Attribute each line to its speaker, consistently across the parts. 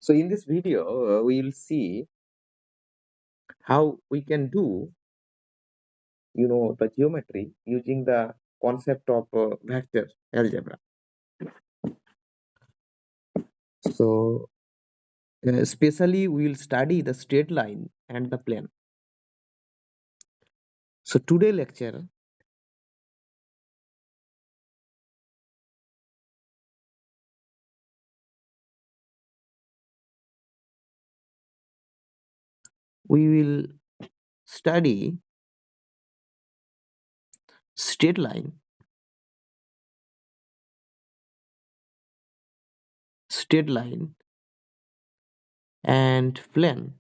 Speaker 1: So in this video, we will see how we can do, the geometry using the concept of vector algebra. So especially we will study the straight line and the plane. So today lecture, we will study straight line, straight line and plane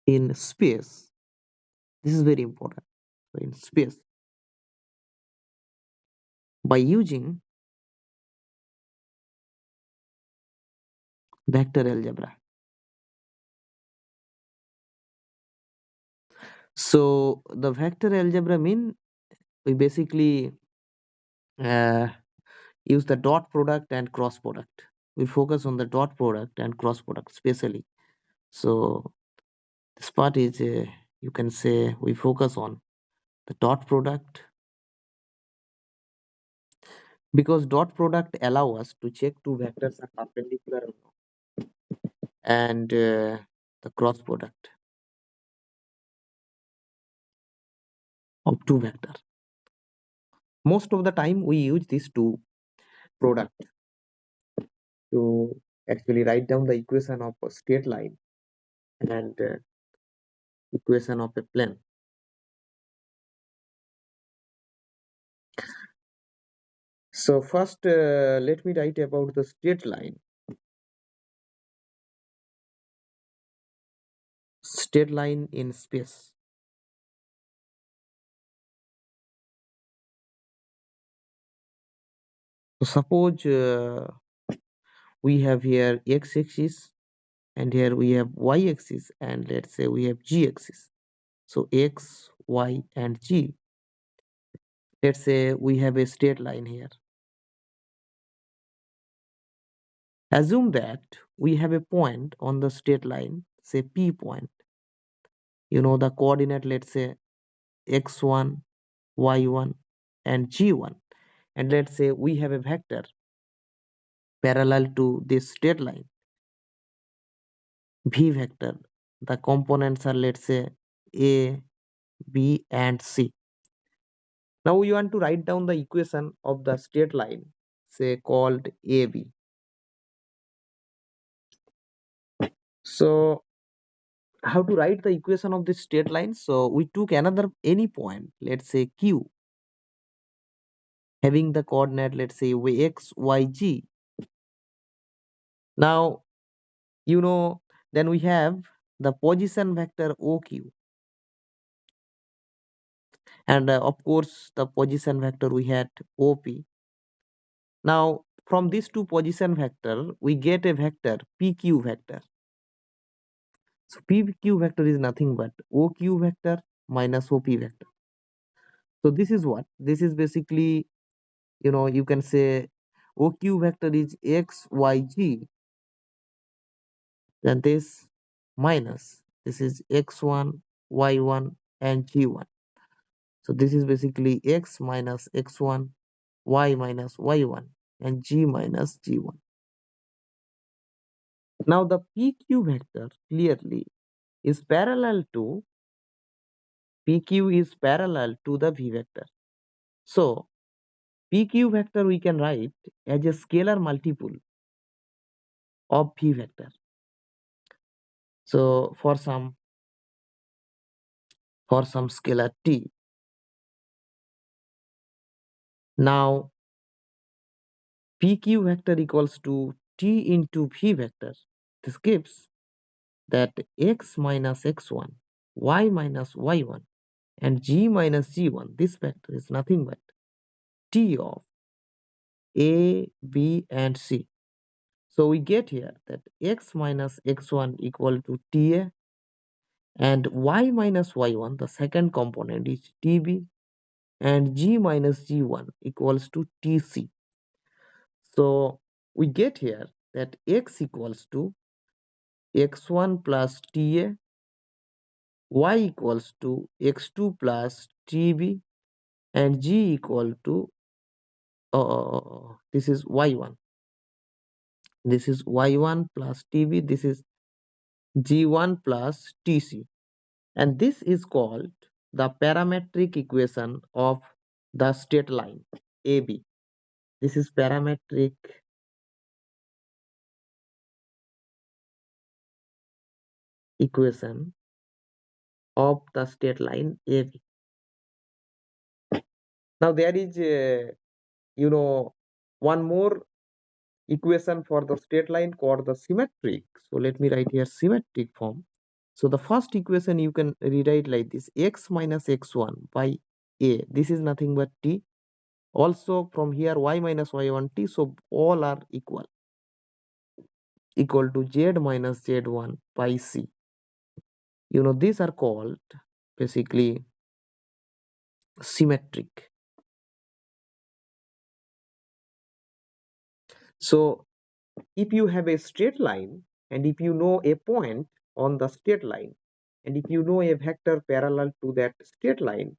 Speaker 1: in space. This is very important. So in space by using vector algebra. So the vector algebra mean we basically uh, use the dot product and cross product. We focus on the dot product and cross product especially. So this part is you can say we focus on the dot product because dot product allow us to check two vectors are perpendicular or not, and the cross product of two vector. Most of the time we use these two product to actually write down the equation of a straight line and equation of a plane. So first, let me write about the straight line. Straight line in space. So suppose we have here x-axis and here we have y-axis and let's say we have g-axis. So x, y and g. Let's say we have a straight line here. Assume that we have a point on the straight line, say P point. The coordinate, let's say x1, y1 and g1. And let's say we have a vector parallel to this straight line, v vector. The components are, let's say, a, b and c. Now we want to write down the equation of the straight line, say called ab. So how to write the equation of this straight line? So we took any point, let's say q, having the coordinate, let's say x, y, g. Now then we have the position vector oq, and of course the position vector we had op. Now from these two position vector we get a vector pq vector. So pq vector is nothing but oq vector minus op vector. So this is what this is basically, you can say oq vector is x, y, g, then this is x1, y1 and g1. So this is basically x minus x1, y minus y1 and g minus g1. Now the pq vector clearly is parallel to the v vector. So pq vector we can write as a scalar multiple of v vector. So for some scalar t. Now pq vector equals to t into v vector. This gives that x minus x1, y minus y1 and g minus g1, this vector is nothing but t of a, b and c. So we get here that x minus x1 equal to ta and y minus y1, the second component, is tb and g minus g1 equals to tc. So we get here that x equals to x1 plus ta, y equals to x2 plus tb, and g equal to this is y1. This is y1 plus tb. This is g1 plus tc. And this is called the parametric equation of the straight line AB. This is parametric equation of the straight line AB. Now there is one more equation for the straight line called the symmetric. So let me write here symmetric form. So the first equation you can rewrite like this: x minus x1 by a. This is nothing but t. Also from here y minus y1 t. So all are equal to z minus z1 by c. These are called basically symmetric. So if you have a straight line, and if you know a point on the straight line, and if you know a vector parallel to that straight line,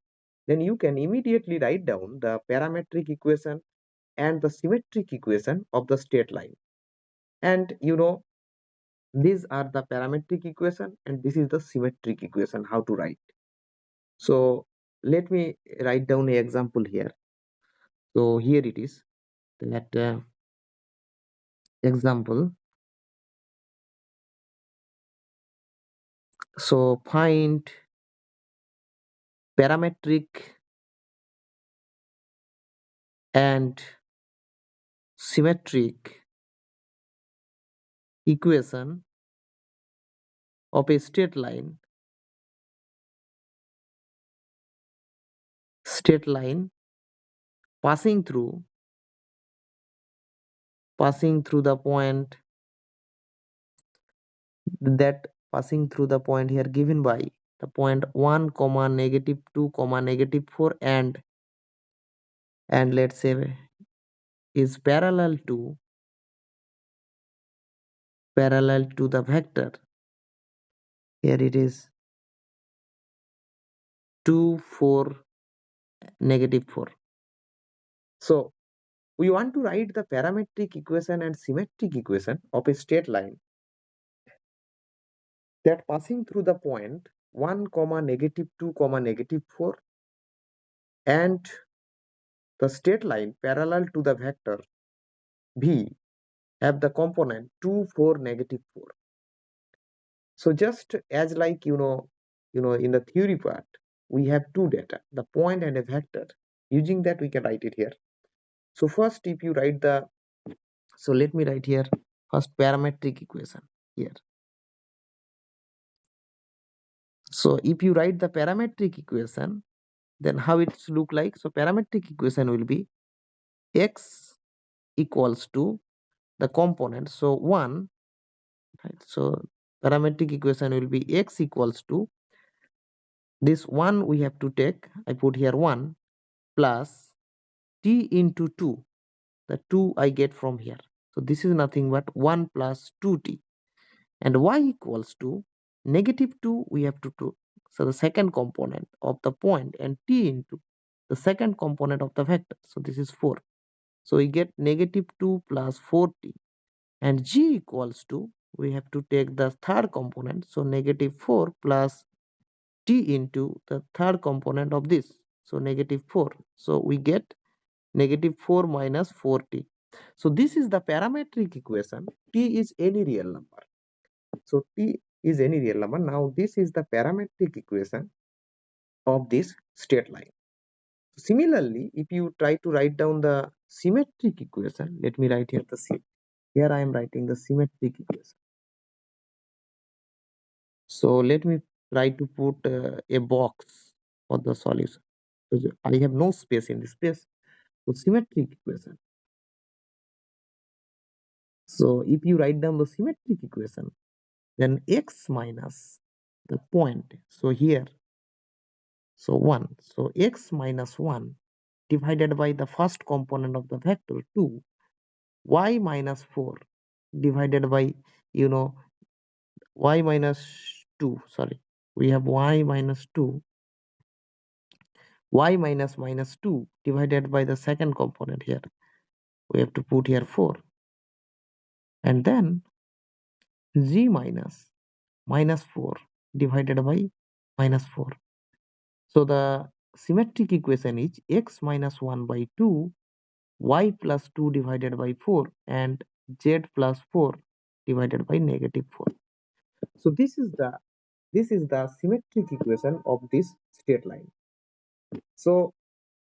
Speaker 1: then you can immediately write down the parametric equation and the symmetric equation of the straight line. And these are the parametric equation and this is the symmetric equation, how to write. So let me write down an example here. So here it is, that example. So find parametric and symmetric equation of a straight line passing through the point, that passing through the point here given by the point 1 comma negative 2 comma negative 4, and let's say is parallel to the vector. Here it is 2 4 negative 4. So we want to write the parametric equation and symmetric equation of a straight line that passing through the point 1 comma negative 2 comma negative 4, and the straight line parallel to the vector v have the component 2 4 negative 4. So just as like in the theory part we have two data, the point and a vector. Using that we can write it here. So first if you write the, so let me write here first parametric equation here. So if you write the parametric equation, then how it's look like? So parametric equation will be x equals to the component, so 1, right? So parametric equation will be x equals to this 1 we have to take, I put here 1 plus t into 2, the 2 I get from here. So this is nothing but 1 plus 2t, and y equals to negative 2 we have to do. So the second component of the point, and t into the second component of the vector. So this is 4. So we get negative 2 plus 4t, and g equals to, we have to take the third component. So negative 4 plus t into the third component of this. So negative 4. So we get negative 4 minus 4t. So this is the parametric equation. T is any real number. So t is any real number. Now this is the parametric equation of this straight line. Similarly, if you try to write down the symmetric equation, let me write here here I am writing the symmetric equation. So let me try to put a box for the solution, because I have no space in this space. So symmetric equation. So if you write down the symmetric equation, then x minus the point, so here, so 1, so x minus 1 divided by the first component of the vector 2, y minus 4 divided by, you know, y minus 2, sorry, we have y minus 2, y minus minus 2 divided by the second component here. We have to put here 4, and then z minus minus 4 divided by minus 4. So the symmetric equation is x minus 1 by 2, y plus 2 divided by 4, and z plus 4 divided by negative 4. So this is the symmetric equation of this straight line. So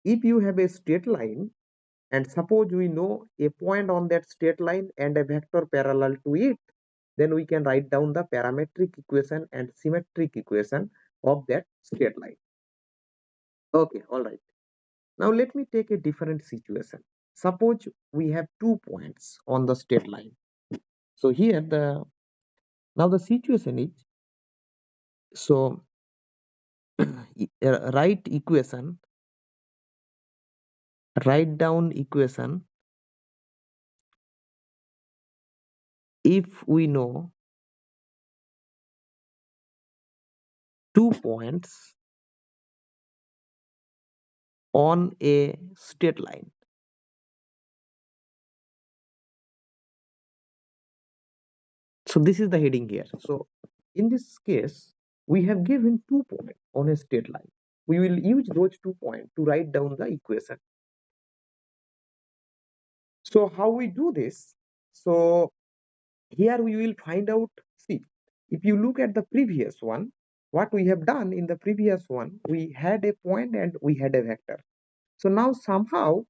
Speaker 1: if you have a straight line, and suppose we know a point on that straight line and a vector parallel to it, then we can write down the parametric equation and symmetric equation of that straight line. Okay, all right. Now let me take a different situation. Suppose we have 2 points on the straight line. So here the situation is, so write down equation if we know 2 points on a straight line. So this is the heading here. So in this case, we have given 2 points on a straight line. We will use those 2 points to write down the equation. So how we do this? So here we will find out, see, if you look at the previous one, what we have done in the previous one, we had a point and we had a vector. So now somehow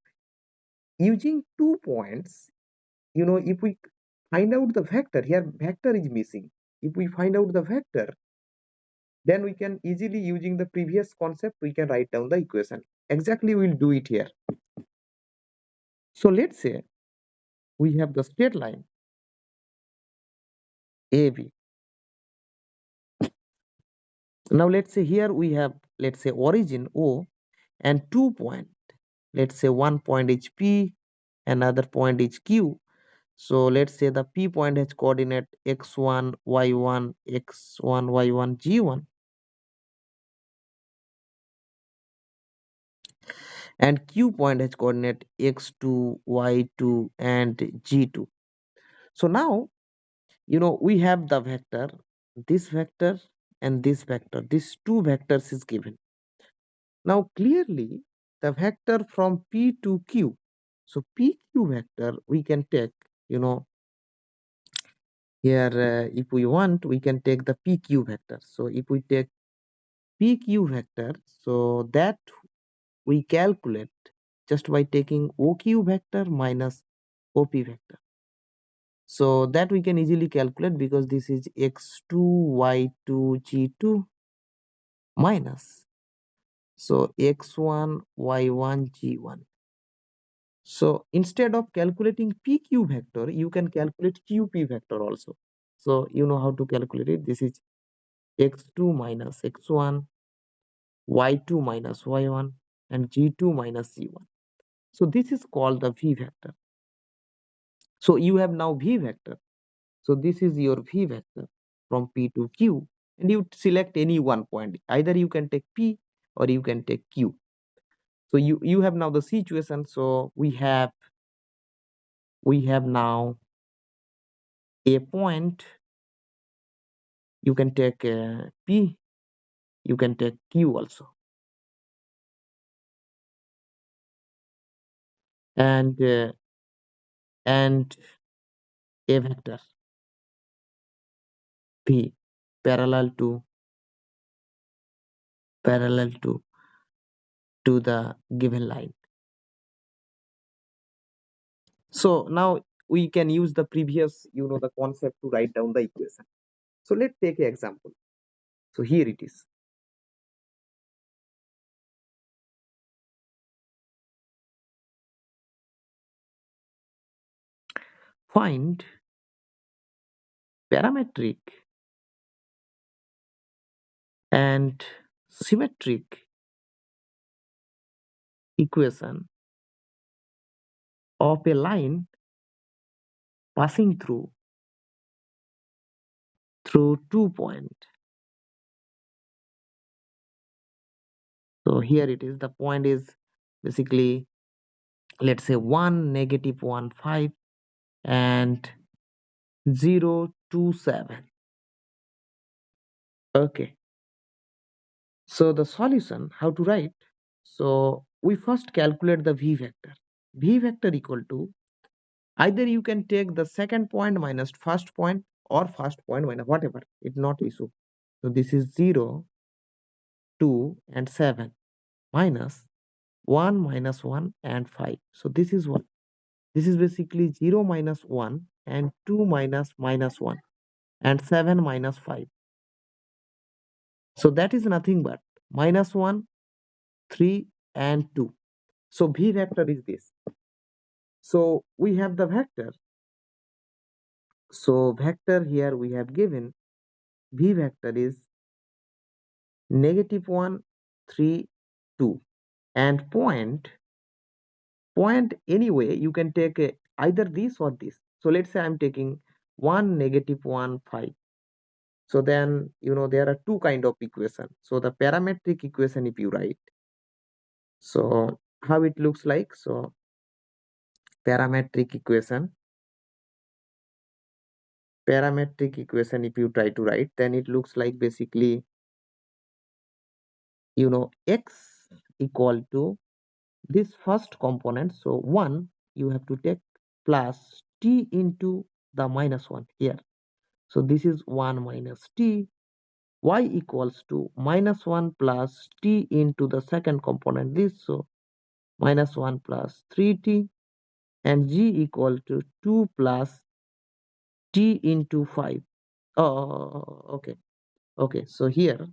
Speaker 1: using 2 points, if we find out the vector, here vector is missing. If we find out the vector, then we can easily, using the previous concept, we can write down the equation. Exactly, we'll do it here. So let's say we have the straight line AB. Now let's say here we have, let's say, origin O and 2 points. Let's say one point is P, another point is Q. So let's say the P point has coordinate x1, y1, x1, y1, g1, and Q point has coordinate x2, y2, and g2. So now, we have the vector, this vector and this vector. These two vectors is given. Now clearly the vector from P to Q. So PQ vector we can take, here if we want we can take the PQ vector. So if we take PQ vector, so that we calculate just by taking OQ vector minus OP vector. So that we can easily calculate because this is x2, y2, g2 minus, so x1, y1, g1. So instead of calculating PQ vector, you can calculate QP vector also. So you know how to calculate it. This is x2 minus x1, y2 minus y1, and g2 minus g1. So this is called the V vector. So you have now V vector. So this is your V vector from P to Q, and you select any one point. Either you can take P or you can take Q. So you have now the situation. So we have now a point. You can take P, you can take Q also, and a vector P parallel to the given line. So now we can use the previous, the concept to write down the equation. So let's take an example. So here it is. Find parametric and symmetric equation of a line passing through 2 point. So here it is. The point is basically, let's say 1, negative 1, 5, and 0, 2, 7. Okay. So the solution, how to write? So we first calculate the v vector. V vector equal to, either you can take the second point minus first point, or first point minus whatever. It's not issue. So this is 0, 2, and 7 minus 1 minus 1 and 5. So this is what? This is basically 0 minus 1 and 2 minus minus 1 and 7 minus 5. So that is nothing but minus 1, 3, and 2. So v vector is this. So we have the vector. So vector here we have given v vector is negative 1, 3, 2. And point anyway, you can take either this or this. So let's say I'm taking 1, negative 1, 5. So then, there are two kind of equation. So the parametric equation, if you write, so how it looks like? So parametric equation, if you try to write, then it looks like basically, x equal to this first component. So 1, you have to take plus t into the minus 1 here. So this is 1 minus t. Y equals to minus 1 plus t into the second component, this. So minus 1 plus 3t, and g equal to 2 plus t into 5. Oh, okay. Okay, so here,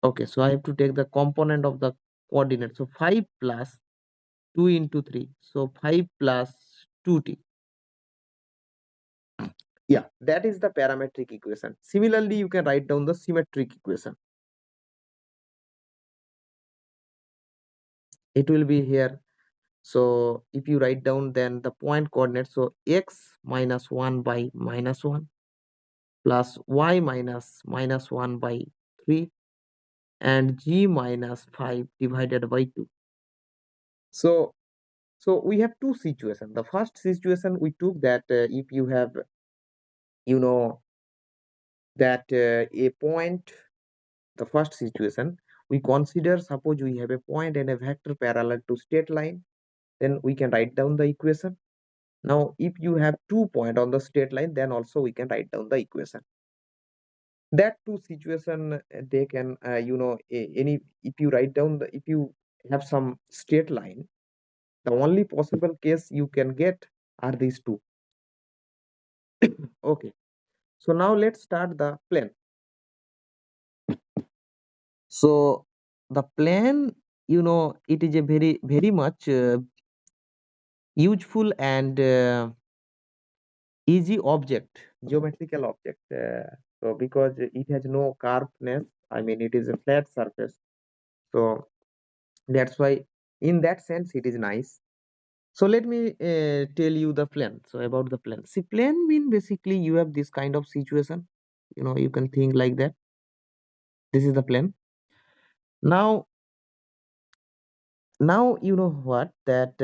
Speaker 1: okay, so I have to take the component of the coordinate. So 5 plus 2 into 3. So 5 plus 2t. Yeah, that is the parametric equation. Similarly, you can write down the symmetric equation. It will be here. So if you write down then the point coordinate, so x minus 1 by minus 1 plus y minus minus 1 by 3 and g minus 5 divided by 2. So we have two situations. The first situation we took that if you have, you know, that a point, the first situation, we consider, suppose we have a point and a vector parallel to straight line, then we can write down the equation. Now, if you have 2 points on the straight line, then also we can write down the equation. That two situation, they can, any, if you write down if you have some straight line, the only possible case you can get are these two. Okay, so now let's start the plane. So the plane, it is a very, very much useful and easy object, geometrical object. So because it has no curvedness, I mean, it is a flat surface. So that's why, in that sense, it is nice. So let me tell you the plane. So about the plane. See, plane mean basically you have this kind of situation. You can think like that. This is the plane. Now you know what, that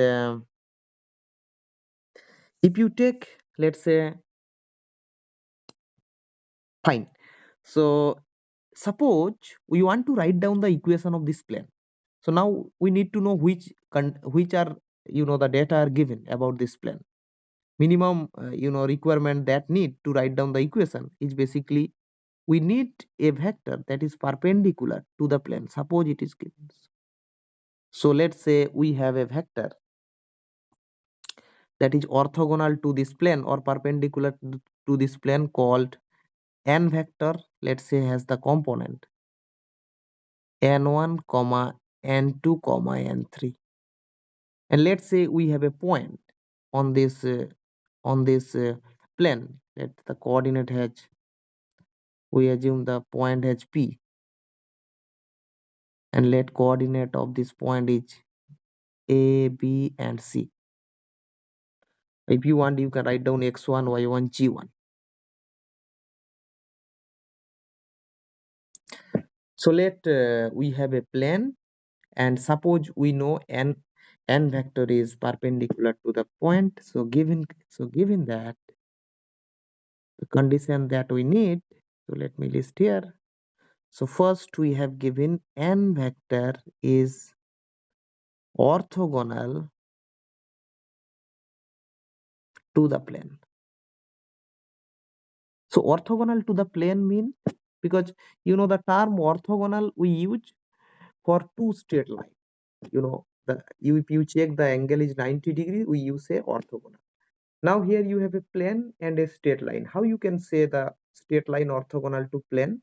Speaker 1: if you take, let's say, fine. So suppose we want to write down the equation of this plane. So now we need to know which are, the data are given about this plane. Minimum requirement that need to write down the equation is basically, we need a vector that is perpendicular to the plane. Suppose it is given. So let's say we have a vector that is orthogonal to this plane or perpendicular to this plane called n vector. Let's say has the component n1 comma n2 comma n3, and let's say we have a point on this plane. Let the coordinate has, we assume the point has p, and let coordinate of this point is A, B, and C. If you want, you can write down x1, y1, g1. So let we have a plane, and suppose we know n vector is perpendicular to the point. So given that the condition that we need, so let me list here. So first we have given n vector is orthogonal to the plane. So orthogonal to the plane mean, because the term orthogonal we use for two straight lines. If you check the angle is 90 degree, we use a orthogonal. Now here you have a plane and a straight line. How you can say the straight line orthogonal to plane?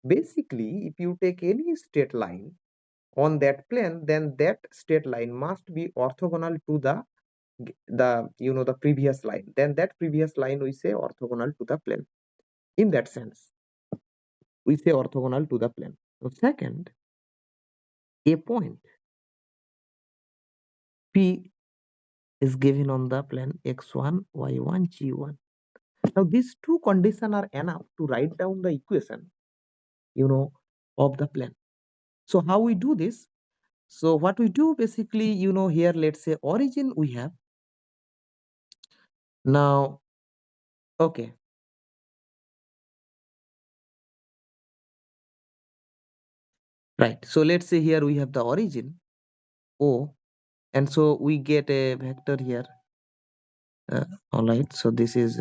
Speaker 1: Basically, if you take any straight line on that plane, then that straight line must be orthogonal to the previous line. Then that previous line we say orthogonal to the plane. In that sense, we say orthogonal to the plane. So second, a point P is given on the plane x1, y1, g1. Now these two conditions are enough to write down the equation, you know, of the plane. So how we do this? So what we do basically, here let's say origin we have. Now, okay, right. So let's say here we have the origin O, and so we get a vector here. All right. So this is,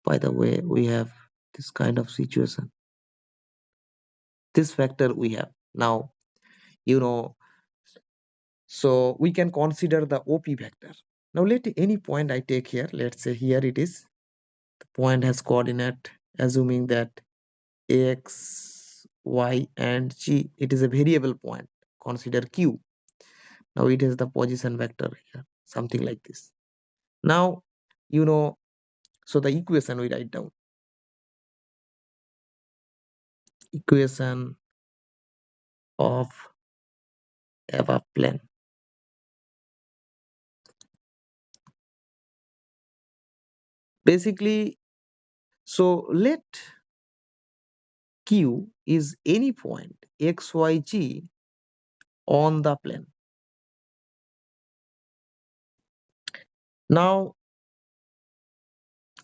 Speaker 1: by the way, we have this kind of situation. This vector we have now, you know, so we can consider the OP vector. Now let any point I take here. Let's say here it is. The point has coordinate, assuming that x, y, and g. It is a variable point. Consider q. Now it has the position vector here, something like this. Now, so the equation we write down. Equation of a plane. Basically, so let q is any point x, y, g on the plane. Now,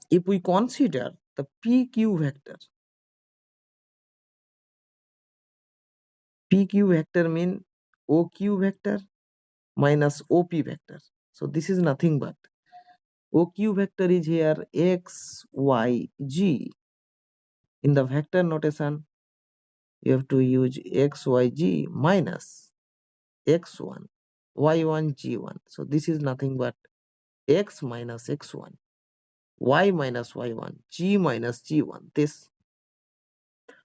Speaker 1: if we consider the PQ vector, PQ vector mean OQ vector minus OP vector. So this is nothing but OQ vector is here x, y, g. In the vector notation, you have to use x, y, g minus x1, y1, g1. So this is nothing but x minus x1, y minus y1, g minus g1.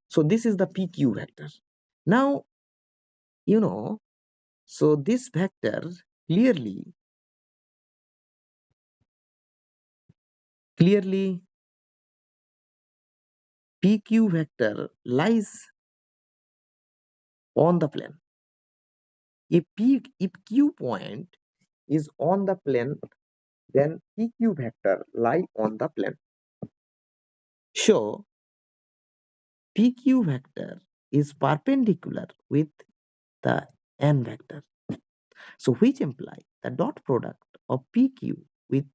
Speaker 1: So this is the PQ vector. Now, so this vector clearly PQ vector lies on the plane. If Q point is on the plane, then PQ vector lie on the plane. So PQ vector is perpendicular with the n vector. So which imply the dot product of PQ with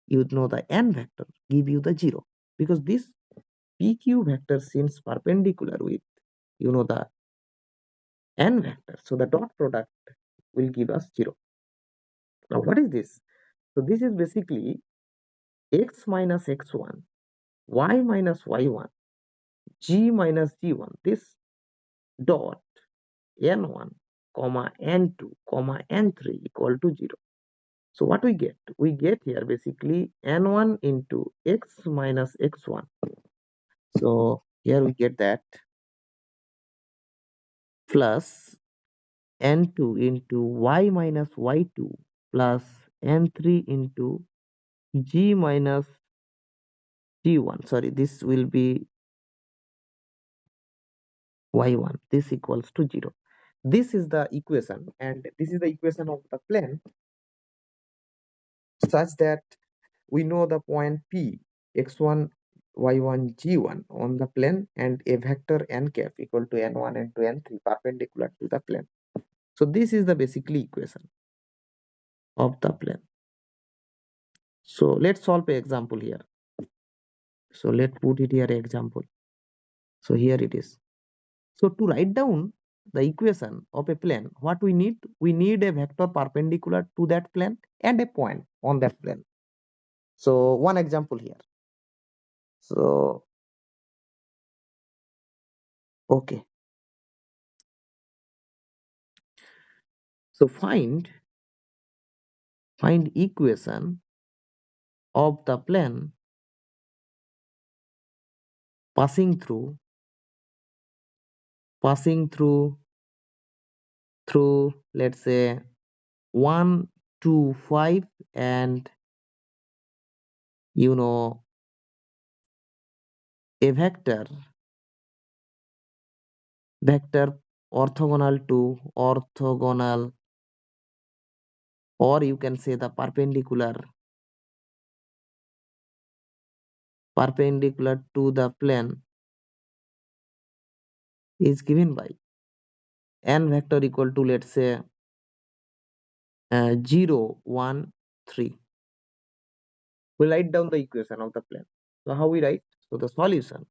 Speaker 1: the n vector give you the 0, because this PQ vector seems perpendicular with the n vector. So the dot product will give us 0. Now what is this? So this is basically x minus x1, y minus y1, g minus g1. This dot n1, comma n2, comma n3 equal to 0. So what we get? We get here basically n1 into x minus x1. So here we get that plus n2 into y minus y2 plus n3 into g minus g1. Sorry, this will be y1. This equals to 0. This is the equation, and this is the equation of the plane such that we know the point P x1 y1 g1 on the plane and a vector n cap equal to n1 and to n3 perpendicular to the plane. So this is the basically equation of the plane. So let's solve an example here. So let's put it here example. So here it is. So to write down the equation of a plane, what we need? We need a vector perpendicular to that plane and a point on that plane. So one example here. So okay. So find equation of the plane passing through through let's say 1 2 5 and you know a vector orthogonal, or you can say the perpendicular to the plane is given by n vector equal to let's say 0 1 3. We write down the equation of the plane. So how we write? So the solution.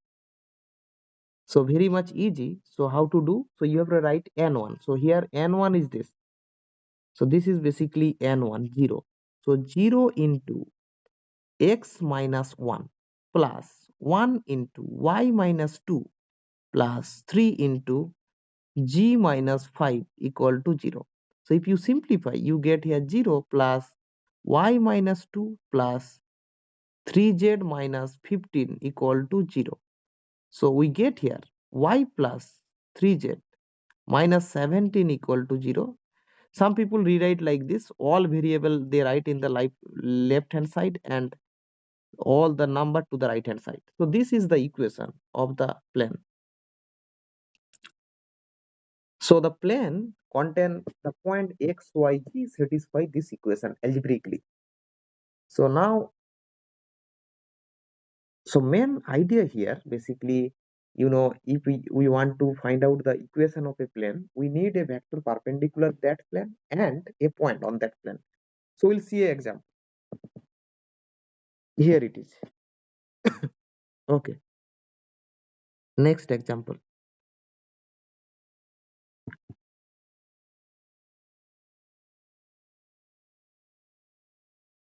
Speaker 1: So very much easy. So how to do? So you have to write n1. So here n1 is this. So this is basically n1 0. So 0 into x minus 1 plus 1 into y minus 2 plus 3 into g minus 5 equal to 0. So if you simplify, you get here 0 plus y minus 2 plus 3z minus 15 equal to 0. So we get here y plus 3z minus 17 equal to 0. Some people rewrite like this, all variable they write in the left hand side and all the number to the right hand side. So this is the equation of the plane. So the plane contain the point x, y, z satisfy this equation algebraically. So now, so main idea here basically, if we want to find out the equation of a plane, we need a vector perpendicular that plane and a point on that plane. So we'll see an example. Here it is. Okay. Next example.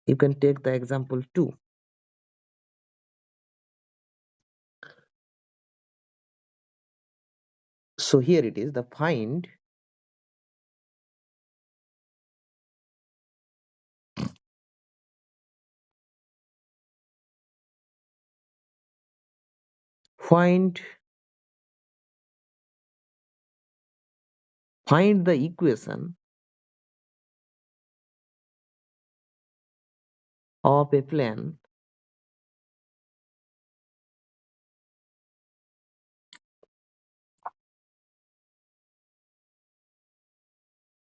Speaker 1: You can take the example 2. So here it is, the find find the equation of a plane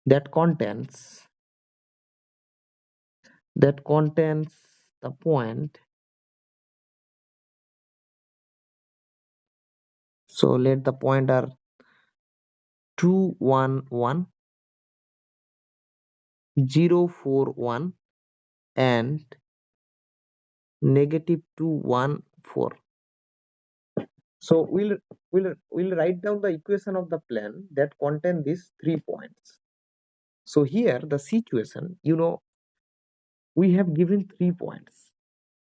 Speaker 1: that contains the point. So let the pointer 2 1 1 0 4 1 and negative 2 1 4. So we'll write down the equation of the plane that contain these 3 points. So here the situation, we have given 3 points.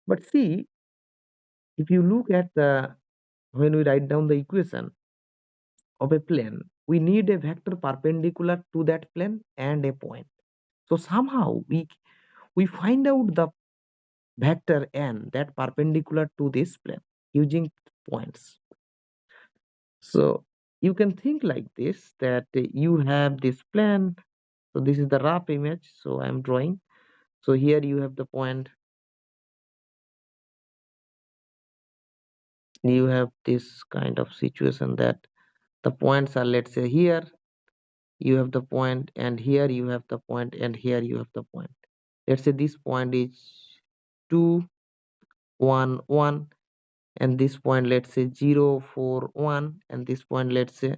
Speaker 1: But see, if you look at the when we write down the equation of a plane, we need a vector perpendicular to that plane and a point. So somehow we find out the vector n that perpendicular to this plane using points. So you can think like this, that you have this plane. So this is the rough image. So I'm drawing. So here you have the point. You have this kind of situation that the points are, let's say, here. you have the point, and here you have the point, and here you have the point. Let's say this point is 2 1 1, and this point let's say 0 4 1, and this point let's say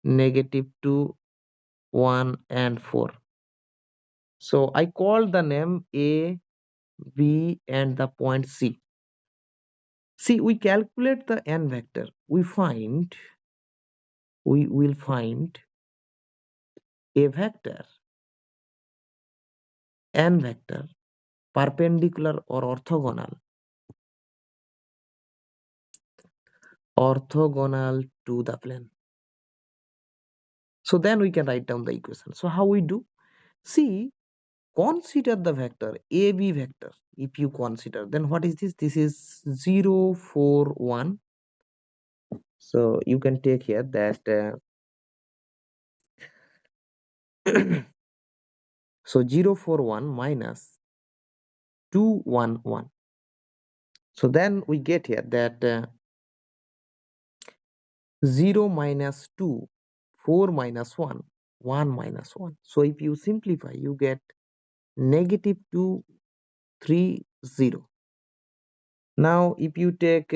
Speaker 1: negative 2 1 and 4. So I call the name A, B, and the point C. See, we calculate the n vector. We will find a vector, n vector, perpendicular or orthogonal to the plane. So then we can write down the equation. So how we do? See, consider the vector AB vector. If you consider, then what is this? This is 0 4 1. So you can take here that so 0 4 1 minus 2 1 1. So then we get here that 0 minus 2, 4 minus 1, 1 minus 1. So if you simplify, you get negative 2 3 0. Now if you take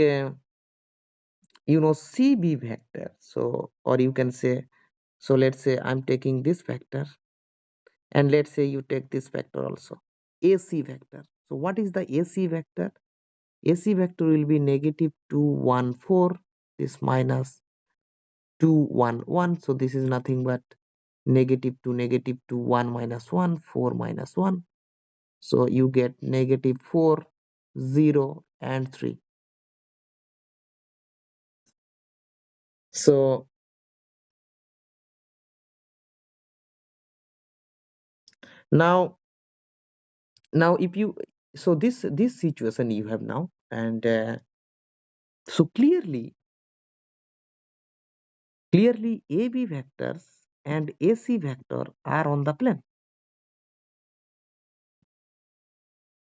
Speaker 1: CB vector, so, or you can say, so let's say I'm taking this vector, and let's say you take this vector also, AC vector. So what is the AC vector? AC vector will be negative 2 1 4, this minus 2 1 1. So this is nothing but negative 2 1 minus 1 4 minus 1. So you get negative 4 0 and 3. So now if you, so this situation you have now, and so clearly AB vectors and AC vector are on the plane.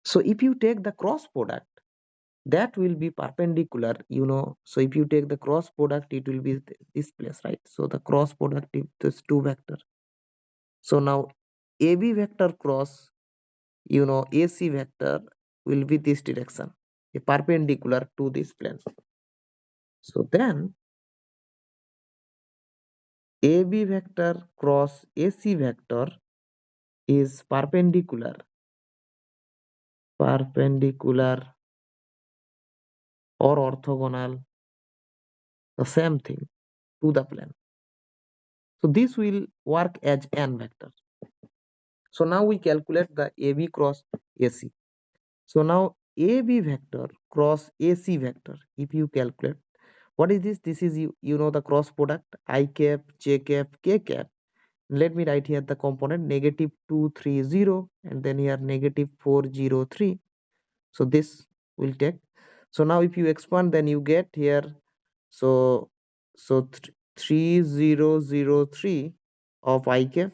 Speaker 1: So if you take the cross product, that will be perpendicular, so if you take the cross product, it will be this place, right? So the cross product is this two vector. So now AB vector cross AC vector will be this direction, a perpendicular to this plane. So then AB vector cross AC vector is perpendicular or orthogonal, the same thing, to the plane. So this will work as n vector. So now we calculate the AB cross AC. So now AB vector cross AC vector, if you calculate, what is this? This is the cross product I cap, j cap, k cap. Let me write here the component negative 2 3 0, and then here negative 4 0 3. So this will take. So now if you expand, then you get here, so 3003 of I cap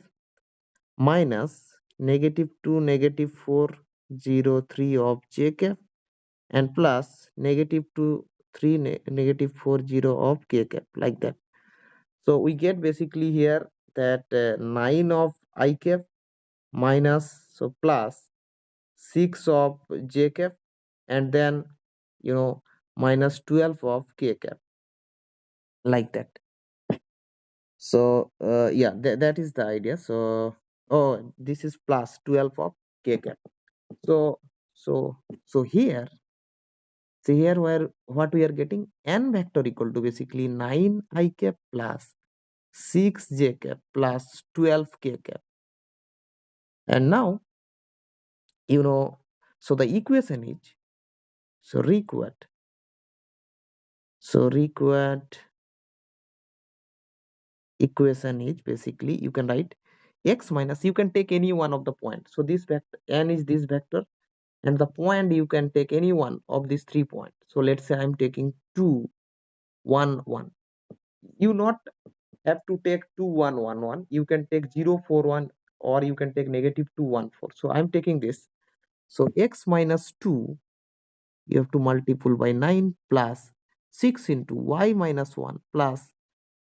Speaker 1: minus negative 2 negative 4 0 3 of j cap, and plus negative 2 3 negative 4 0 of k cap, like that. So we get basically here that 9 of I cap minus, so plus 6 of j cap, and then minus 12 of k cap, like that. So yeah, that is the idea. So, oh, this is plus 12 of k cap. So here, see here, where what we are getting, n vector equal to basically 9 I cap plus 6 j cap plus 12 k cap. And now so the equation is, so required equation is basically, you can write x minus, you can take any one of the points. So this vector n is this vector, and the point you can take any one of these 3 points. So let's say I'm taking 2 1 1. You not have to take 2 1 1 1. You can take 0 4 1, or you can take negative 2 1 4. So I'm taking this. So x minus 2, you have to multiply by 9 plus 6 into y minus 1 plus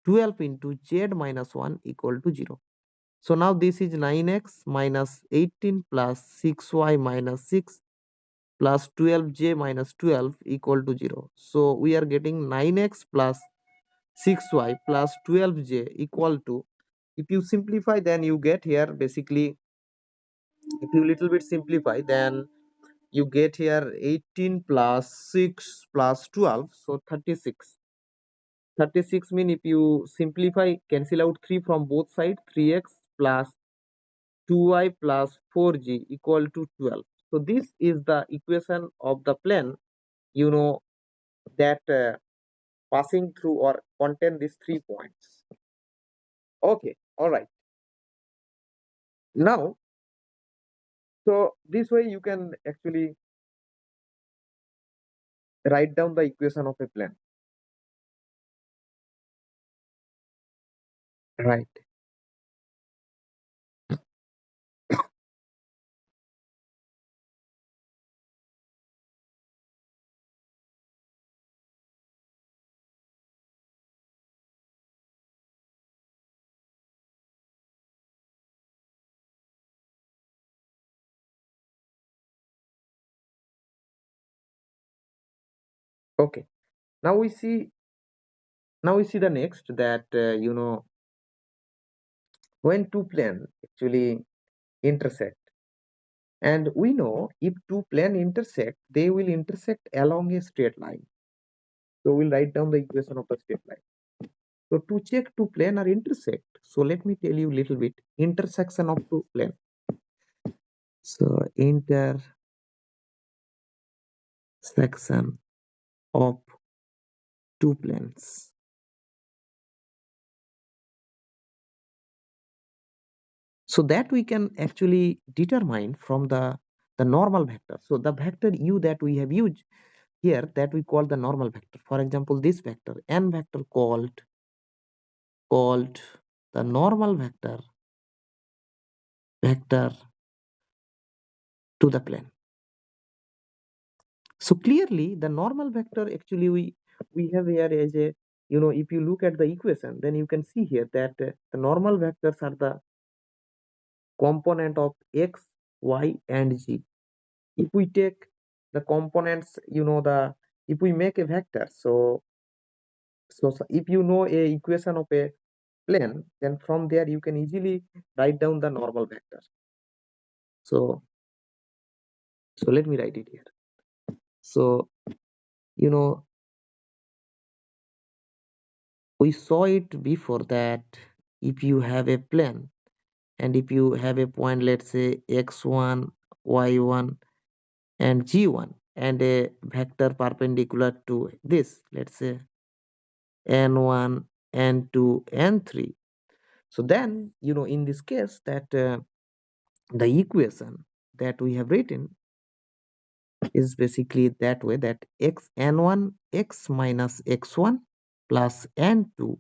Speaker 1: 12 into z minus 1 equal to 0. So now this is 9x minus 18 plus 6y minus 6 plus 12j minus 12 equal to 0. So we are getting 9x plus 6y plus 12j equal to, if you simplify, then you get here basically, if you little bit simplify, then you get here 18 plus 6 plus 12, so 36. 36 mean, if you simplify, cancel out 3 from both sides, 3x plus 2y plus 4g equal to 12. So this is the equation of the plane, you know, that passing through or contain these 3 points. Okay, all right. Now, so this way you can actually write down the equation of a plane. Right. Okay. Now we see. Now we see the next, that when two planes actually intersect, and we know if two planes intersect, they will intersect along a straight line. So we'll write down the equation of the straight line. So to check two plane are intersect, so let me tell you a little bit intersection of two plane. So intersection of two planes. So that we can actually determine from the normal vector. So the vector u that we have used here, that we call the normal vector. For example, this vector n vector called the normal vector to the plane. So clearly the normal vector actually we have here as a, if you look at the equation, then you can see here that the normal vectors are the component of x, y, and z. If we take the components, if we make a vector, so if you know a equation of a plane, then from there you can easily write down the normal vector. So let me write it here. So you know we saw it before that if you have a plane, and if you have a point, let's say x1, y1, and g1, and a vector perpendicular to this, let's say n1, n2, n3. So then, in this case, that the equation that we have written is basically that way, that x n1 x minus x1 plus n2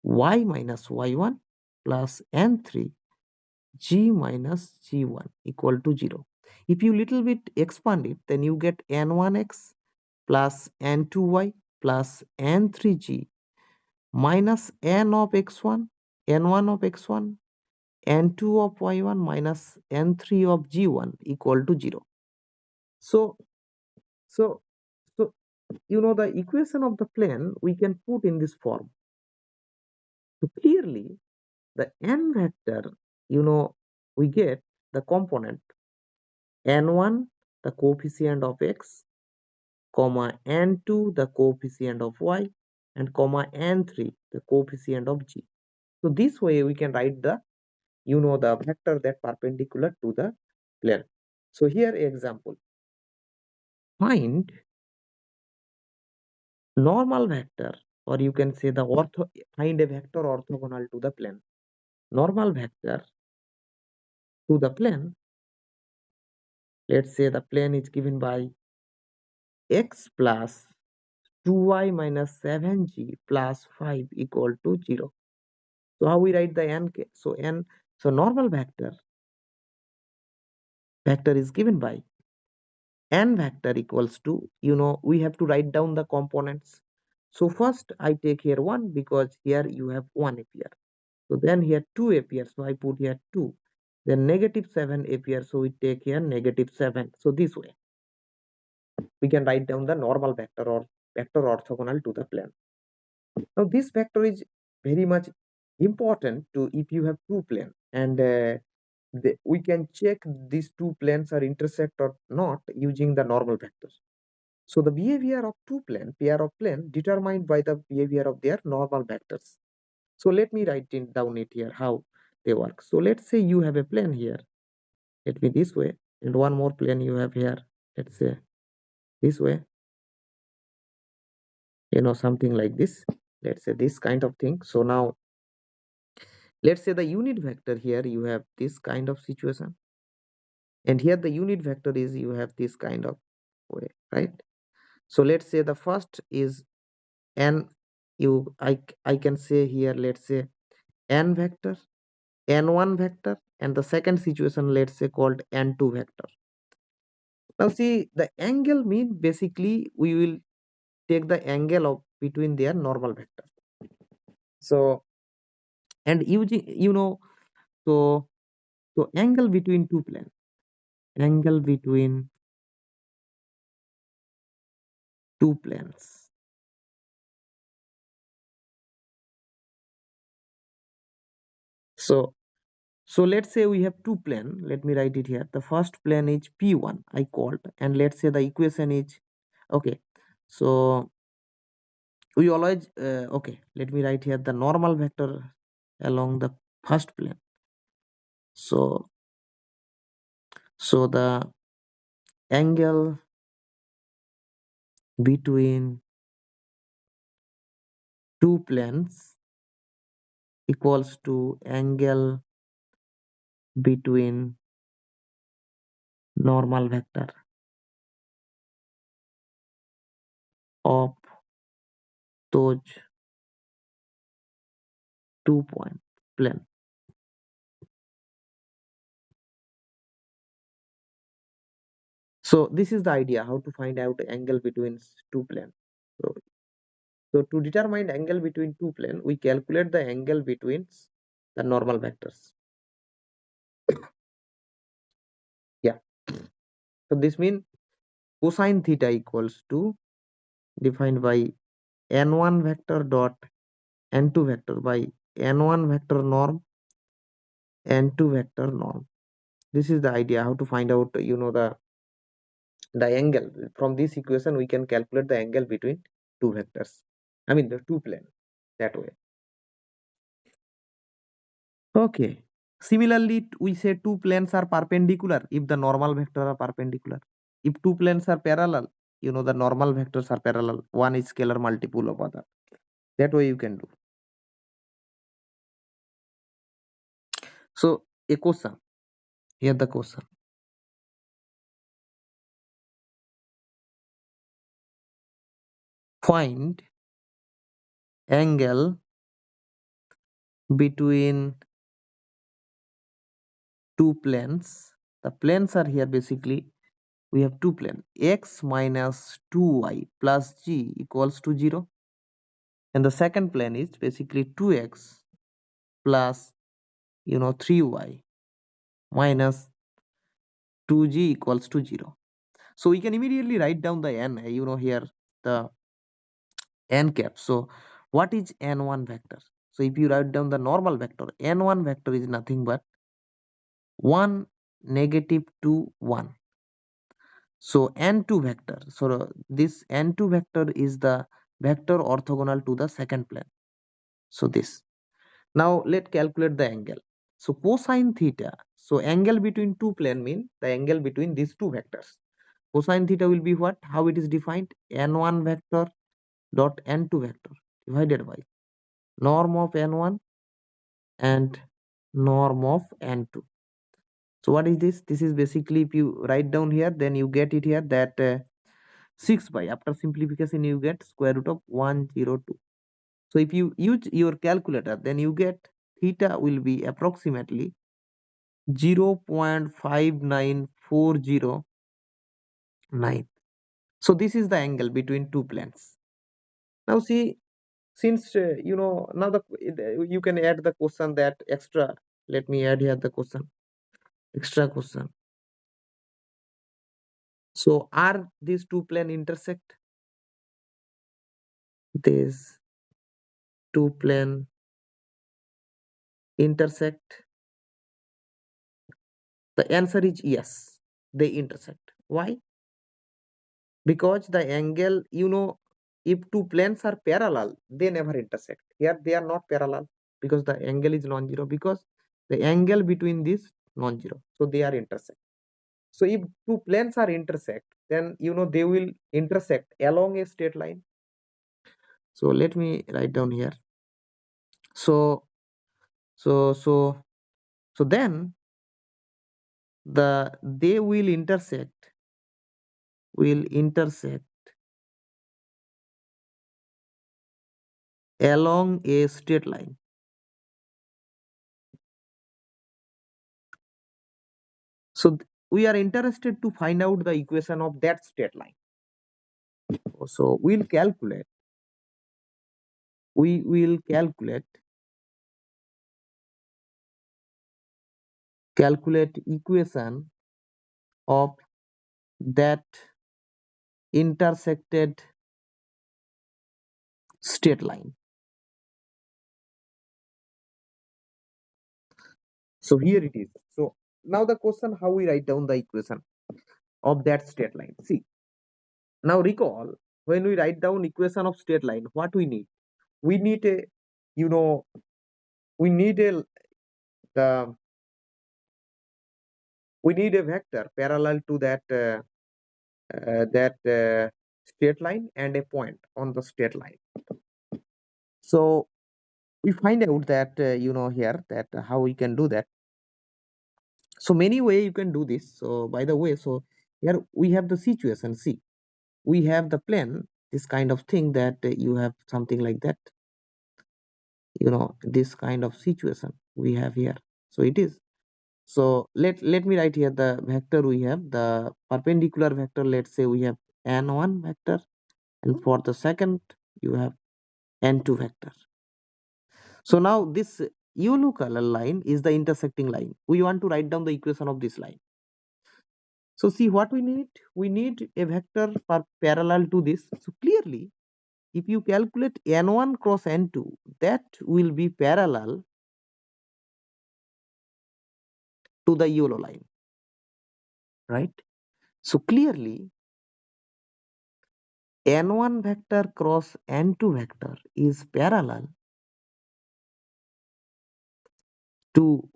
Speaker 1: y minus y1 plus n3 g minus g1 equal to 0. If you little bit expand it, then you get n1x plus n2y plus n3g minus n of x1, n1 of x1, n2 of y1 minus n3 of g1 equal to 0. So, so, so, the equation of the plane we can put in this form. So clearly, the n vector, we get the component n1, the coefficient of x, comma n2, the coefficient of y, and comma n3, the coefficient of g. So this way we can write the, the vector that perpendicular to the plane. So here example, find normal vector, or you can say the find a vector orthogonal to the plane. Normal vector to the plane, let's say the plane is given by x plus 2y minus 7g plus 5 equal to 0. So how we write the n? So normal vector is given by n vector equals to, we have to write down the components. So first I take here 1 because here you have 1 appear. So then here 2 appears. So I put here 2. Then negative 7 appears. So we take here negative 7. So this way we can write down the normal vector or vector orthogonal to the plane. Now this vector is very much important to if you have two planes and we can check these two planes are intersect or not using the normal vectors. So the behavior of two plane pair of plane determined by the behavior of their normal vectors. So let me write it down it here how they work. So let's say you have a plane here. Let me this way and one more plane you have here. Let's say this way, something like this. Let's say this kind of thing. So now let's say the unit vector here you have this kind of situation, and here the unit vector is you have this kind of way, right? So let's say the first is n, I can say here, let's say n vector, n1 vector, and the second situation let's say called n2 vector. Now see the angle mean basically we will take the angle of between their normal vectors. So and using so angle between two planes, angle between two planes. So let's say we have two plane. Let me write it here. The first plane is P1 I called, and let's say the equation is okay. So we always okay. Let me write here the normal vector along the first plane. So the angle between two planes equals to angle between normal vector of those two-point plane. So this is the idea how to find out the angle between two planes. So to determine angle between two planes, we calculate the angle between the normal vectors. Yeah. So this means cosine theta equals to defined by n1 vector dot n2 vector by n1 vector norm n2 vector norm. This is the idea how to find out the angle. From this equation we can calculate the angle between two vectors. I mean the two planes that way. Okay. Similarly, we say two planes are perpendicular if the normal vectors are perpendicular. If two planes are parallel, the normal vectors are parallel. One is scalar multiple of other. That way you can do. So a question. Here the question. Find angle between two planes. The planes are here basically. We have two planes. X minus 2y plus g equals to 0. And the second plane is basically 2x plus 3y minus 2g equals to 0. So we can immediately write down the n, here the n cap. So what is n1 vector? So if you write down the normal vector, n1 vector is nothing but 1, negative 2, 1. So n2 vector. So this n2 vector is the vector orthogonal to the second plane. So this. Now let's calculate the angle. So cosine theta. So angle between two plane mean the angle between these two vectors. Cosine theta will be what? How it is defined? n1 vector dot n2 vector divided by norm of n1 and norm of n2. So what is this? This is basically if you write down here, then you get it here that 6 by after simplification you get square root of 102. So if you use your calculator, then you get theta will be approximately 0.59409. So this is the angle between two planes. Now see, since now you can add the question that extra. Let me add here the question, extra question. So are these two plane intersect? These two plane intersect? The answer is yes, they intersect. Why? Because the angle, if two planes are parallel, they never intersect. Here they are not parallel because the angle is non-zero, because the angle between this non-zero, so they are intersect. So if two planes are intersect, then they will intersect along a straight line. So let me write down here. So so so so then they will intersect along a straight line. So we are interested to find out the equation of that straight line. So we will calculate equation of that intersected straight line. So here it is. So now the question, how we write down the equation of that straight line. See, now recall, when we write down equation of straight line, what we need? We need a, you know, we need a the we need a vector parallel to that straight line and a point on the straight line. So we find out that here that how we can do that. So many way you can do this. So by the way, so here we have the situation. See, we have the plane, this kind of thing that you have something like that. This kind of situation we have here. So it is. So let me write here the vector we have, the perpendicular vector. Let's say we have n1 vector, and for the second you have n2 vector. So now this yellow color line is the intersecting line. We want to write down the equation of this line. So see what we need. We need a vector parallel to this. So clearly, if you calculate n1 cross n2, that will be parallel to the yellow line, right? So clearly, n1 vector cross n2 vector is parallel to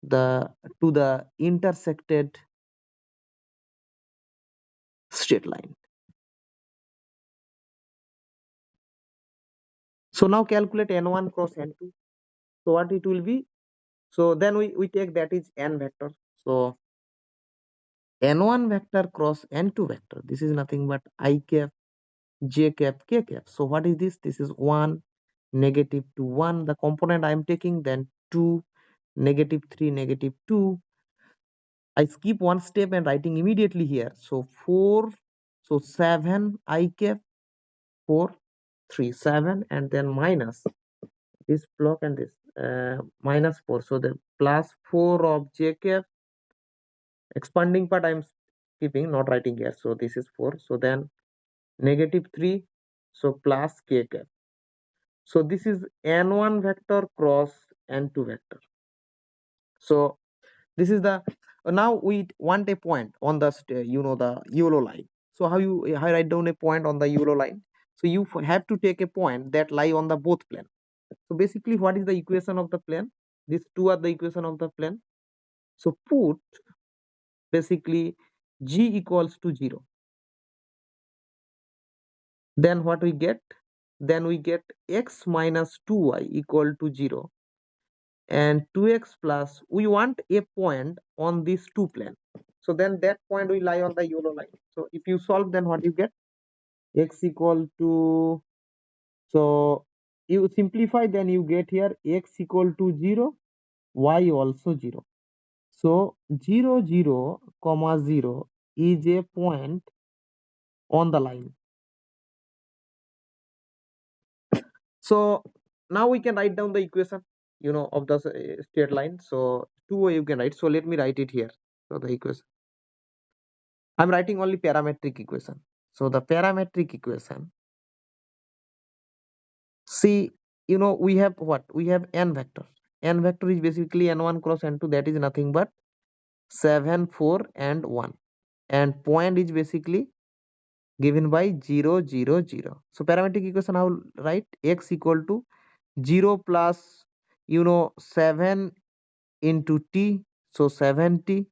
Speaker 1: the intersected straight line. So now calculate n1 cross n2. So what it will be? So then we take that is n vector. So n1 vector cross n2 vector. This is nothing but I cap, j cap, k cap. So what is this? This is 1, negative 2, 1. The component I am taking, then 2, negative 3, negative 2. I skip one step and writing immediately here. So 4, so 7 I cap, 4, 3, 7, and then minus this block and this minus 4. So the plus 4 of j cap, expanding part I'm skipping, not writing here. So this is 4. So then negative 3, so plus k cap. So this is n1 vector cross n2 vector. So this is the now we want a point on the the yellow line. So how I write down a point on the yellow line? So you have to take a point that lie on the both plane. So basically, what is the equation of the plane? These two are the equation of the plane. So put basically g equals to 0. Then what we get? Then we get x minus 2y equal to 0, and 2x plus, we want a point on these two plane. So then that point will lie on the yellow line. So if you solve, then what you get? X equal to, so you simplify, then you get here x equal to 0, y also 0. So 0 0 comma 0 is a point on the line. So now we can write down the equation, of the straight line. So two way you can write. So let me write it here. So the equation, I'm writing only parametric equation. So the parametric equation, see, we have what? We have n vector. N vector is basically n1 cross n2, that is nothing but 7, 4, and 1. And point is basically given by 0, 0, 0. So parametric equation, I will write x equal to 0 plus 7 into t, so 70.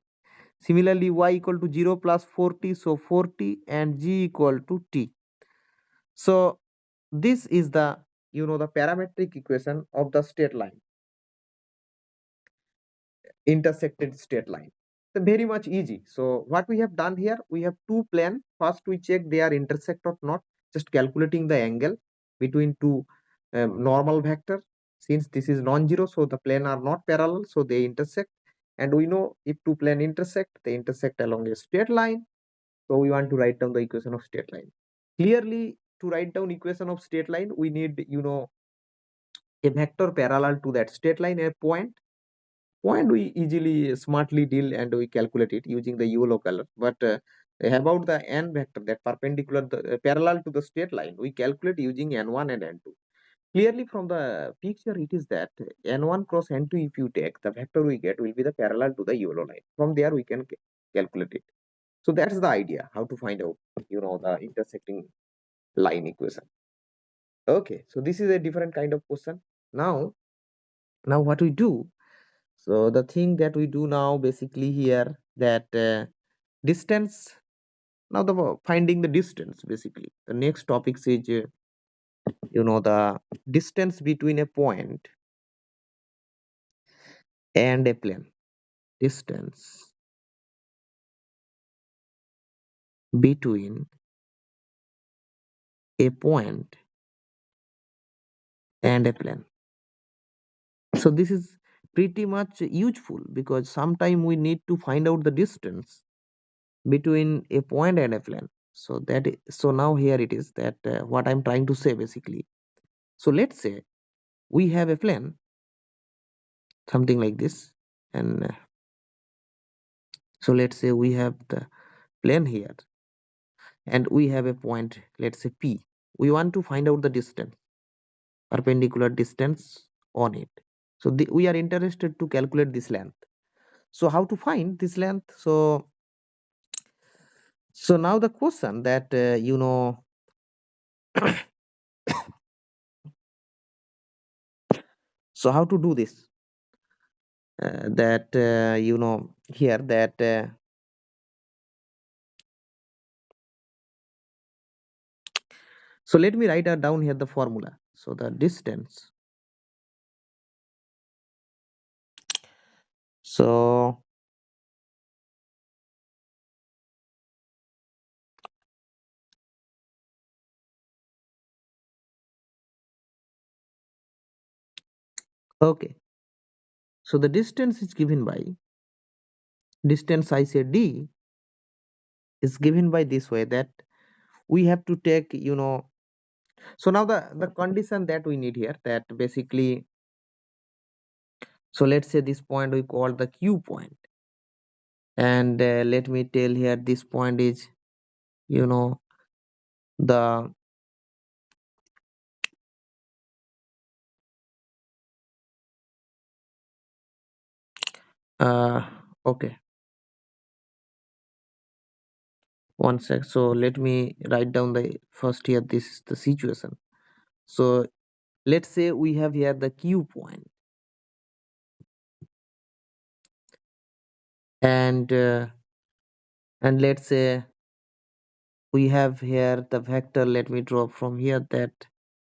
Speaker 1: Similarly, y equal to 0 plus 40, so 40, and g equal to t. So this is the the parametric equation of the straight line, intersected straight line. So very much easy. So what we have done here, we have two plane. First we check they are intersect or not, just calculating the angle between two normal vector. Since this is non-zero, so the plane are not parallel, so they intersect. And we know if two plane intersect, they intersect along a straight line. So we want to write down the equation of straight line. Clearly, to write down equation of straight line, we need a vector parallel to that straight line, a point we easily smartly deal and we calculate it using the yellow color. But about the n vector that perpendicular parallel to the straight line, we calculate using n1 and n2. Clearly from the picture it is that n1 cross n2, if you take the vector we get will be the parallel to the yellow line. From there we can calculate it. So that's the idea how to find out the intersecting line equation. Okay, so this is a different kind of question. Now what we do, so the thing that we do now basically here, that distance, now the finding the distance, basically the next topic is the distance between a point and a plane. Distance between a point and a plane. So this is pretty much useful because sometime we need to find out the distance between a point and a plane. So so now here it is that what I'm trying to say basically. So let's say we have a plane, something like this, and so let's say we have the plane here, and we have a point, let's say P. We want to find out the distance, perpendicular distance on it. So we are interested to calculate this length. So how to find this length? So now the question that so how to do this? That here that so let me write down here the formula. So the distance. So okay. So the distance is given by, distance I say d is given by this way, that we have to take so now the condition that we need here, that basically, so let's say this point we call the Q point, and let me tell here this point is you know the uh okay, one sec. So let me write down the first here, this is the situation. So let's say we have here the Q point, and let's say we have here the vector, let me draw from here that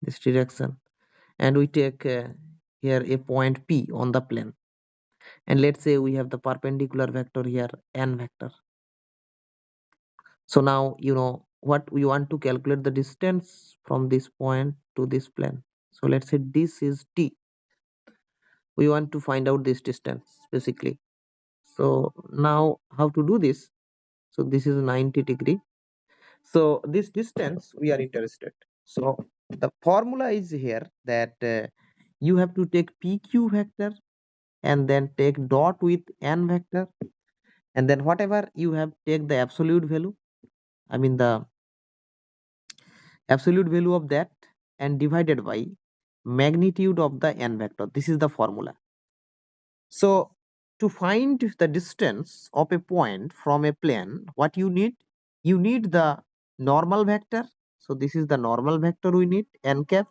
Speaker 1: this direction, and we take here a point P on the plane, and let's say we have the perpendicular vector here, n vector. So now what we want to calculate the distance from this point to this plane. So let's say this is t, we want to find out this distance basically. So now how to do this? So this is 90 degree, so this distance we are interested. So The formula is here that you have to take PQ vector and then take dot with n vector, and then whatever you have, take the absolute value, I mean the absolute value of that, and divided by magnitude of the n vector. This is the formula. So to find the distance of a point from a plane, what you need? You need the normal vector. So this is the normal vector we need, n cap,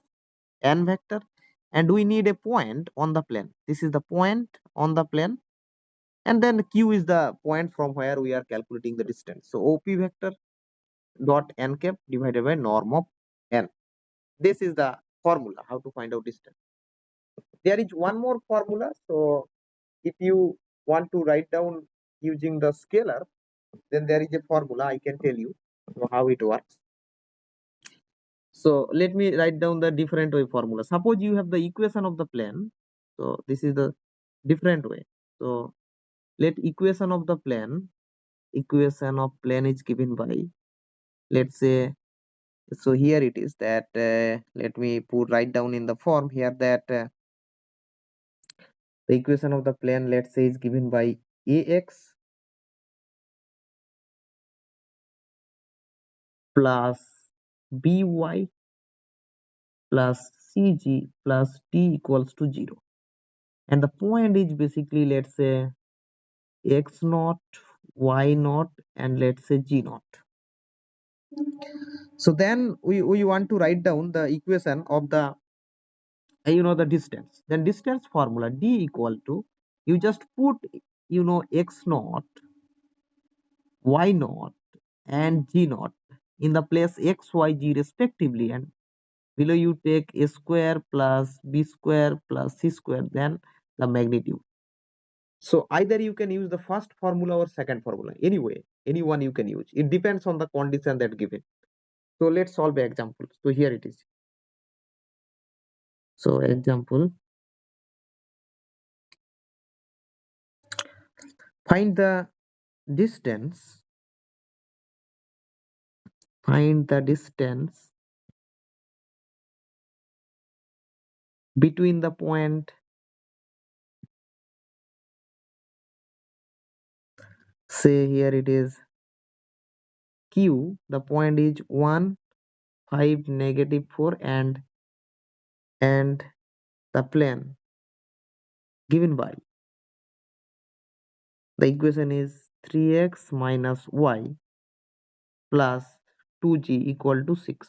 Speaker 1: n vector, and we need a point on the plane. This is the point on the plane, and then q is the point from where we are calculating the distance. So op vector dot n cap divided by norm of n. This is the formula how to find out distance. There is one more formula. So if you want to write down using the scalar, then there is a formula I can tell you how it works. So let me write down the different way formula. Suppose you have the equation of the plane. So this is the different way. So let equation of plane is given by, let's say, so here it is that let me put write down in the form here that the equation of the plane, let's say, is given by ax plus by plus cg plus t equals to 0, and the point is basically, let's say, x naught, y naught, and let's say g naught. So then we want to write down the equation of the the distance. Then distance formula d equal to, you just put x naught, y naught, and g naught in the place x, y, g respectively, and below you take a square plus b square plus c square, then the magnitude. So either you can use the first formula or second formula. Anyway, any one you can use. It depends on the condition that given. So let's solve the example. So here it is. So example, find the distance, find the distance between the point, say here it is Q, the point is 1, 5, negative 4, and the plane given by, the equation is 3x minus y plus 2g equal to 6.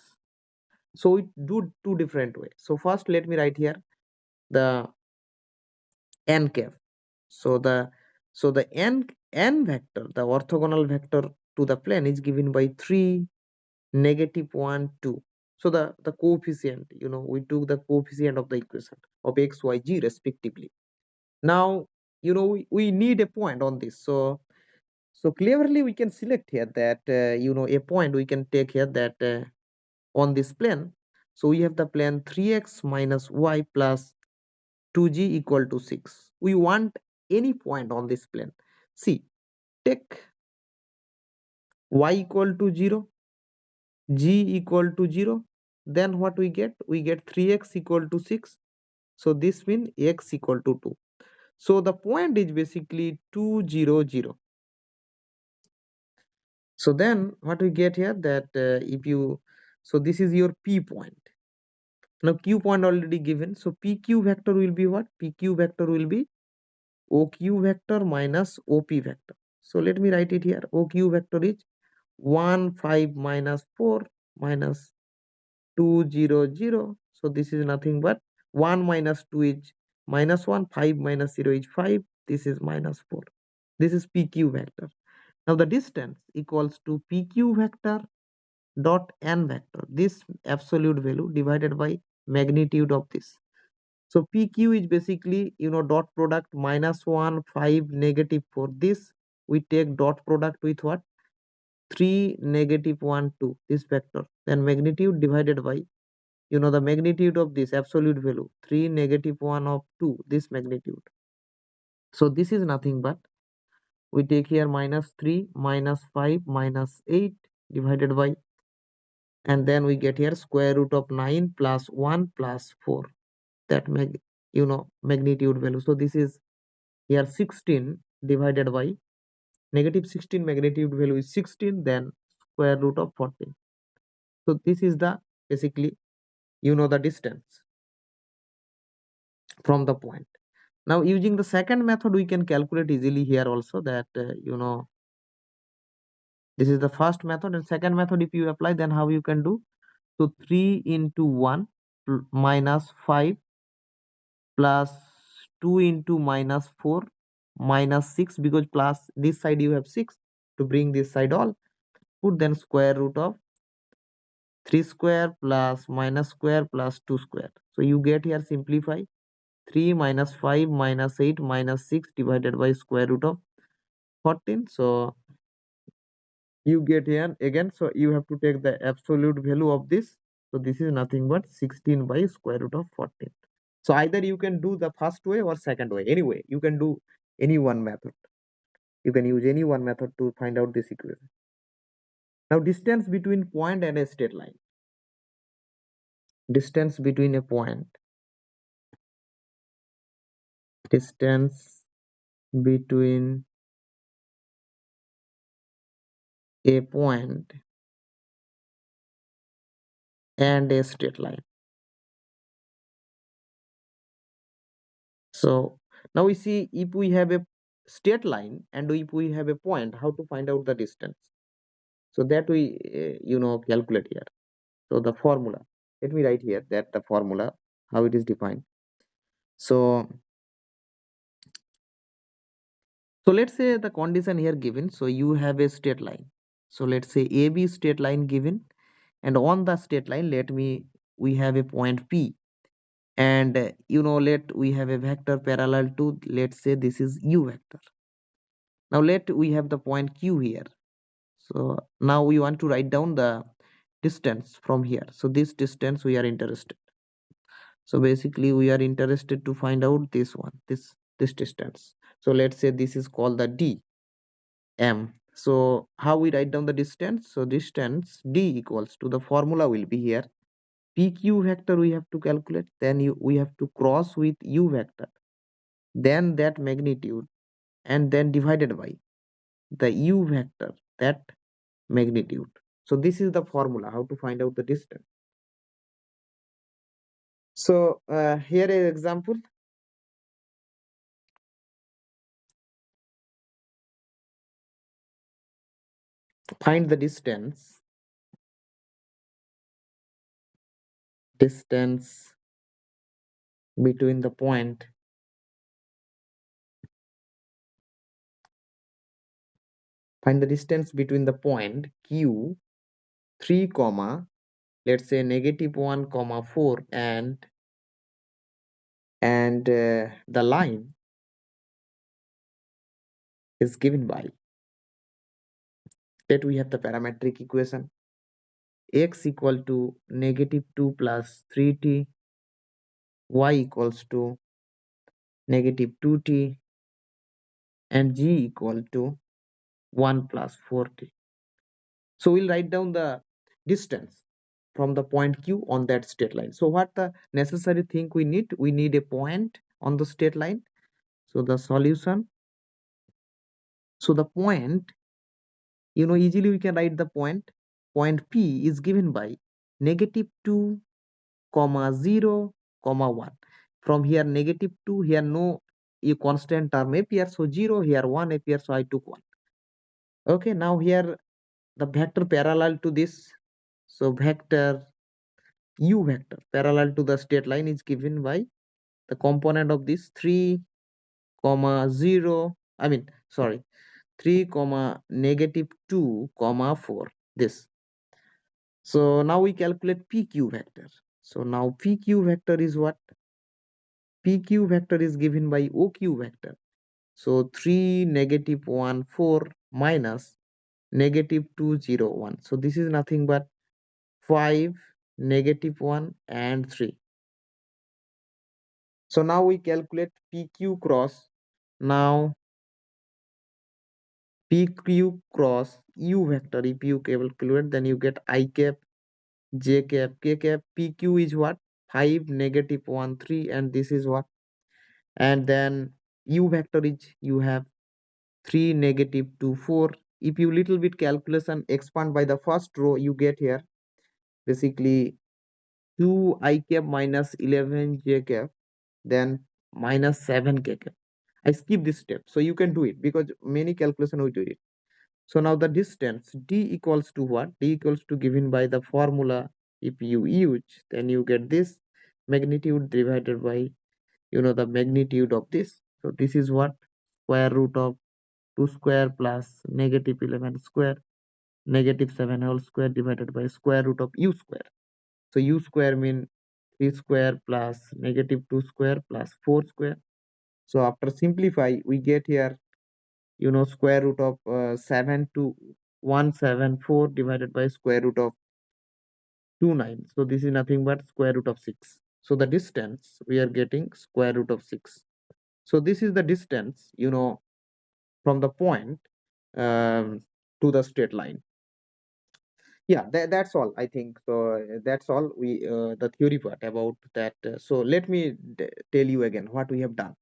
Speaker 1: So we do two different ways. So first let me write here the n cap. So the n vector, the orthogonal vector to the plane, is given by 3, negative 1, 2. So the coefficient, we took the coefficient of the equation of x, y, g respectively. Now we need a point on this. So cleverly we can select here that a point we can take here that on this plane. So we have the plane 3x minus y plus 2g equal to 6. We want any point on this plane. See, take y equal to 0, g equal to 0. Then what we get? We get 3x equal to 6. So this means x equal to 2. So the point is basically 2, 0, 0. So then what we get here that if you, so this is your p point. Now q point already given. So pq vector will be what? Pq vector will be OQ vector minus OP vector. So let me write it here. OQ vector is 1, 5 minus 4 minus 2, 0, 0. So this is nothing but 1 minus 2 is minus 1, 5 minus 0 is 5. This is minus 4. This is PQ vector. Now the distance equals to PQ vector dot n vector. This absolute value divided by magnitude of this. So PQ is basically, dot product minus 1, 5, negative 4. This we take dot product with what? 3, negative 1, 2. This vector. Then magnitude divided by, the magnitude of this absolute value. 3, negative 1 of 2. This magnitude. So this is nothing but, we take here minus 3, minus 5, minus 8 divided by and then we get here square root of 9 plus 1 plus 4, that magnitude value. So this is here 16 divided by negative 16, magnitude value is 16, then square root of 14. So this is the basically the distance from the point. Now using the second method we can calculate easily here also that this is the first method, and second method if you apply, then how you can do? So 3 into 1 minus 5 plus 2 into minus 4 minus 6, because plus this side you have 6, to bring this side all, put then square root of 3 square plus minus square plus 2 square. So you get here, simplify, 3 minus 5 minus 8 minus 6 divided by square root of 14. So you get here again, so you have to take the absolute value of this. So this is nothing but 16 by square root of 14. So either you can do the first way or second way. Anyway, you can do any one method. You can use any one method to find out this equation. Now distance between point and a straight line. Distance between a point. Distance between a point and a straight line. So now we see, if we have a straight line and if we have a point, how to find out the distance. So that we calculate here. So the formula, let me write here that the formula, how it is defined. So let's say the condition here given. So you have a straight line. So let's say AB straight line given, and on the straight line, we have a point P, and let we have a vector parallel to, let's say this is U vector. Now let we have the point Q here. So now we want to write down the distance from here. So this distance we are interested. So basically we are interested to find out this one, this distance. So let's say this is called the D M. So how we write down the distance? So distance D equals to, the formula will be here, PQ vector we have to calculate, then we have to cross with U vector, then that magnitude, and then divided by the U vector, that magnitude. So this is the formula how to find out the distance. So here is example. Find the distance between the point find the distance between the point Q 3 comma, let's say negative 1 comma 4, and the line is given by, that we have the parametric equation, x equal to negative 2 plus 3t, y equals to negative 2t, and g equal to 1 plus 4t. So we'll write down the distance from the point Q on that straight line. So what the necessary thing we need? We need a point on the straight line. So the solution. So the point, easily we can write the point. Point P is given by negative 2 comma 0 comma 1. From here negative 2, here no a constant term appears, so 0, here 1 appears, so I took 1. Okay, now here the vector parallel to this, so vector U vector parallel to the straight line is given by the component of this 3 comma 0, I mean sorry, 3 comma negative 2 comma 4, this. So now we calculate PQ vector. So now PQ vector is what? PQ vector is given by OQ vector. So 3 negative 1 4 minus negative 2 0 1. So this is nothing but 5 negative 1 and 3. So now we calculate PQ cross. Now PQ cross U vector, if you calculate, then you get I cap j cap k cap pq is what? 5 negative 1 3, and this is what? And then u vector is, you have 3 negative 2 4. If you little bit calculation expand by the first row, you get here basically 2 I cap minus 11 j cap, then minus 7 k cap. I skip this step, so you can do it because many calculation we do it. So now the distance d equals to what? D equals to given by the formula. If you use, then you get this magnitude divided by, the magnitude of this. So this is what? Square root of 2 square plus negative 11 square, negative 7 whole square divided by square root of u square. So u square mean 3 square plus negative 2 square plus 4 square. So after simplify, we get here, square root of 7 to 174 divided by square root of 29. So this is nothing but square root of 6. So the distance we are getting square root of 6. So this is the distance, from the point to the straight line. Yeah, that's all I think. So that's all we the theory part about that. So let me tell you again what we have done.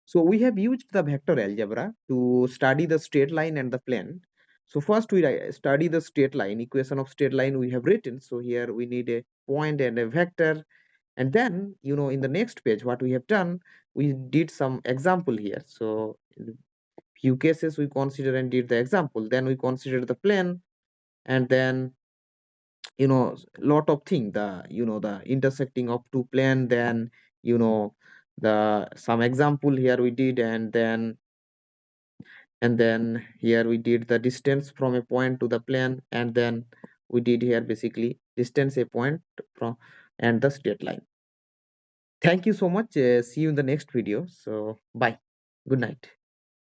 Speaker 1: So we have used the vector algebra to study the straight line and the plane. So first we study the straight line, equation of straight line we have written. So here we need a point and a vector. And then, in the next page, what we have done, we did some example here. So in few cases we consider and did the example. Then we considered the plane, and then, lot of thing, the intersecting of two plane, then, you know, the some example here we did, and then here we did the distance from a point to the plane, and then we did here basically distance a point from and the straight line. Thank you so much. See you in the next video. So bye. Good night.